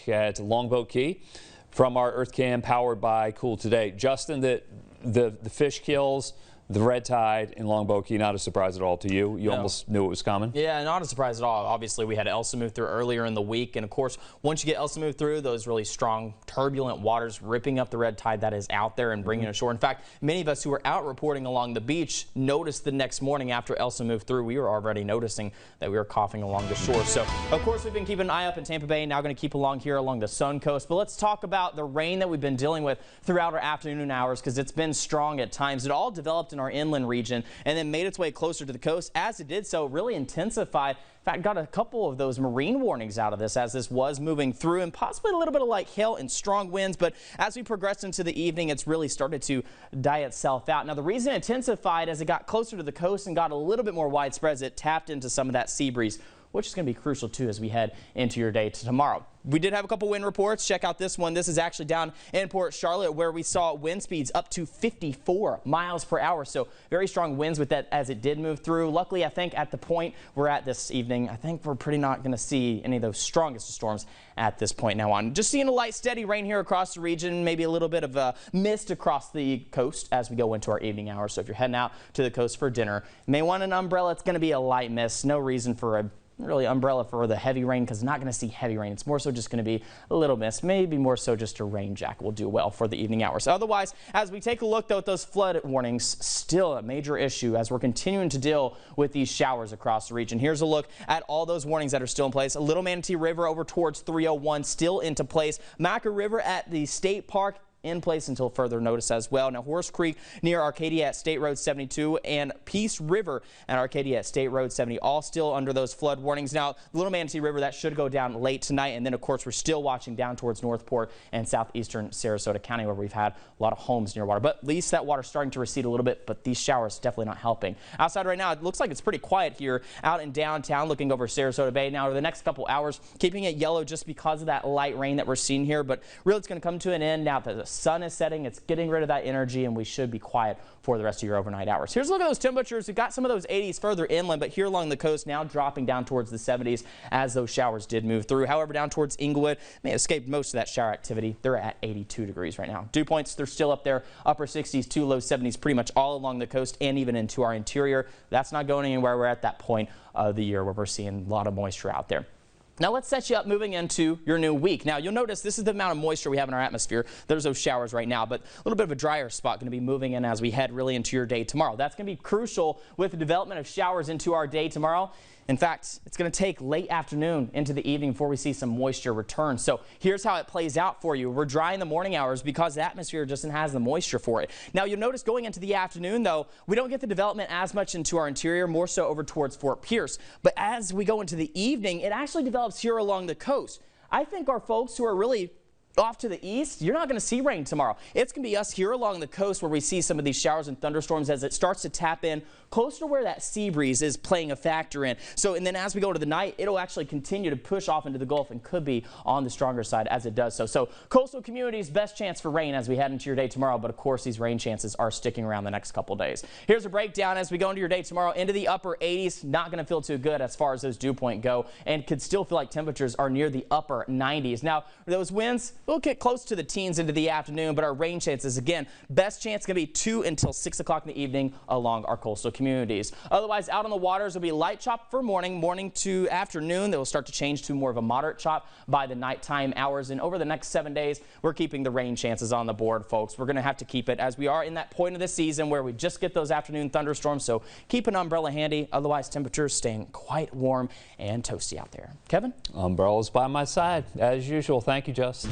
at Longboat Key from our Earth Cam powered by Cool Today. Justin, the fish kills, the red tide in Longboat Key, not a surprise at all to you. You almost knew it was coming. Yeah, not a surprise at all. Obviously, we had Elsa move through earlier in the week. And of course, once you get Elsa move through, those really strong, turbulent waters ripping up the red tide that is out there and bringing it ashore. In fact, many of us who were out reporting along the beach noticed the next morning after Elsa moved through, we were already noticing that we were coughing along the shore. So, of course, we've been keeping an eye up in Tampa Bay, now going to keep along here along the Suncoast. But let's talk about the rain that we've been dealing with throughout our afternoon hours, because it's been strong at times. It all developed in our inland region and then made its way closer to the coast. As it did so, really intensified. In fact, got a couple of those marine warnings out of this as this was moving through, and possibly a little bit of light hail and strong winds. But as we progressed into the evening, it's really started to die itself out. Now, the reason it intensified as it got closer to the coast and got a little bit more widespread as it tapped into some of that sea breeze, which is going to be crucial too as we head into your day to tomorrow. We did have a couple wind reports. Check out this one. This is actually down in Port Charlotte, where we saw wind speeds up to 54 miles per hour. So very strong winds with that as it did move through. Luckily, I think at the point we're at this evening, I think we're pretty not going to see any of those strongest storms at this point now on. Just seeing a light, steady rain here across the region, maybe a little bit of a mist across the coast as we go into our evening hours. So if you're heading out to the coast for dinner, you may want an umbrella. It's going to be a light mist. No reason for a umbrella for the heavy rain, because not going to see heavy rain. It's more so just going to be a little mist, maybe more so just a rain jacket will do well for the evening hours. Otherwise, as we take a look though at those flood warnings, still a major issue as we're continuing to deal with these showers across the region. Here's a look at all those warnings that are still in place. A Little Manatee River over towards 301 still into place. Maca River at the State Park in place until further notice as well. Now, Horse Creek near Arcadia at State Road 72 and Peace River at Arcadia at State Road 70 all still under those flood warnings. Now, Little Manatee River, that should go down late tonight, and then of course we're still watching down towards Northport and southeastern Sarasota County, where we've had a lot of homes near water. But at least that water's starting to recede a little bit, but these showers definitely not helping. Outside right now, it looks like it's pretty quiet here out in downtown looking over Sarasota Bay. Now, over the next couple hours, keeping it yellow just because of that light rain that we're seeing here, but really it's going to come to an end now that the sun is setting. It's getting rid of that energy, and we should be quiet for the rest of your overnight hours. Here's a look at those temperatures. We've got some of those 80s further inland, but here along the coast now dropping down towards the 70s as those showers did move through. However, down towards Inglewood, may have escaped most of that shower activity. They're at 82 degrees right now. Dew points, they're still up there, upper 60s to low 70s pretty much all along the coast and even into our interior. That's not going anywhere. We're at that point of the year where we're seeing a lot of moisture out there. Now let's set you up moving into your new week. Now you'll notice this is the amount of moisture we have in our atmosphere. There's those showers right now, but a little bit of a drier spot going to be moving in as we head really into your day tomorrow. That's going to be crucial with the development of showers into our day tomorrow. In fact, it's going to take late afternoon into the evening before we see some moisture return. So here's how it plays out for you. We're dry in the morning hours because the atmosphere just has the moisture for it. Now you'll notice going into the afternoon though, we don't get the development as much into our interior, more so over towards Fort Pierce. But as we go into the evening, it actually develops here along the coast. I think our folks who are really off to the east, you're not going to see rain tomorrow. It's going to be us here along the coast where we see some of these showers and thunderstorms as it starts to tap in closer to where that sea breeze is playing a factor in. So, and then as we go to the night, it'll actually continue to push off into the Gulf and could be on the stronger side as it does so. So coastal communities, best chance for rain as we head into your day tomorrow. But of course, these rain chances are sticking around the next couple days. Here's a breakdown as we go into your day tomorrow into the upper 80s. Not going to feel too good as far as those dew point go, and could still feel like temperatures are near the upper 90s. Now, those winds will get close to the teens into the afternoon, but our rain chances, again, best chance going to be 2 until 6 o'clock in the evening along our coastal communities. Otherwise, out on the waters will be light chop for morning to afternoon. They will start to change to more of a moderate chop by the nighttime hours. And over the next 7 days, we're keeping the rain chances on the board, folks. We're going to have to keep it as we are in that point of the season where we just get those afternoon thunderstorms. So keep an umbrella handy. Otherwise, temperatures staying quite warm and toasty out there. Kevin? Umbrellas by my side as usual. Thank you, Justin.